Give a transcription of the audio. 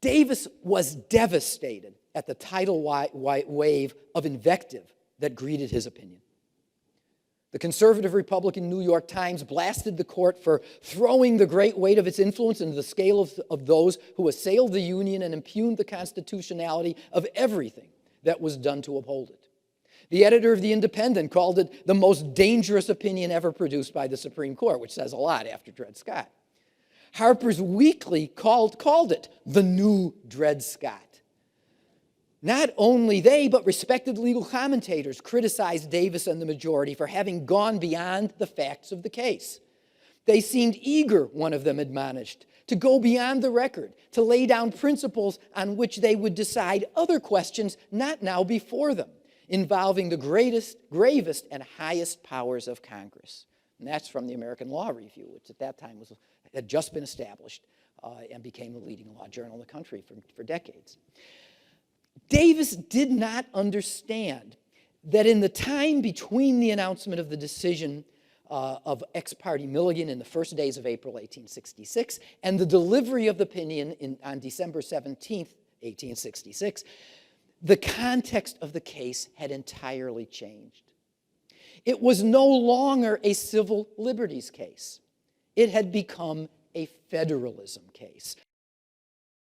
Davis was devastated at the tidal wave of invective that greeted his opinion. The conservative Republican New York Times blasted the court for throwing the great weight of its influence into the scale of those who assailed the Union and impugned the constitutionality of everything that was done to uphold it. The editor of The Independent called it the most dangerous opinion ever produced by the Supreme Court, which says a lot after Dred Scott. Harper's Weekly called it the new Dred Scott. Not only they, but respected legal commentators criticized Davis and the majority for having gone beyond the facts of the case. They seemed eager, one of them admonished, to go beyond the record, to lay down principles on which they would decide other questions not now before them, involving the gravest, and highest powers of Congress. And that's from the American Law Review, which at that time had just been established and became the leading law journal in the country for decades. Davis did not understand that in the time between the announcement of the decision of ex parte Milligan in the first days of April 1866 and the delivery of the opinion on December 17th, 1866, the context of the case had entirely changed. It was no longer a civil liberties case. It had become a federalism case.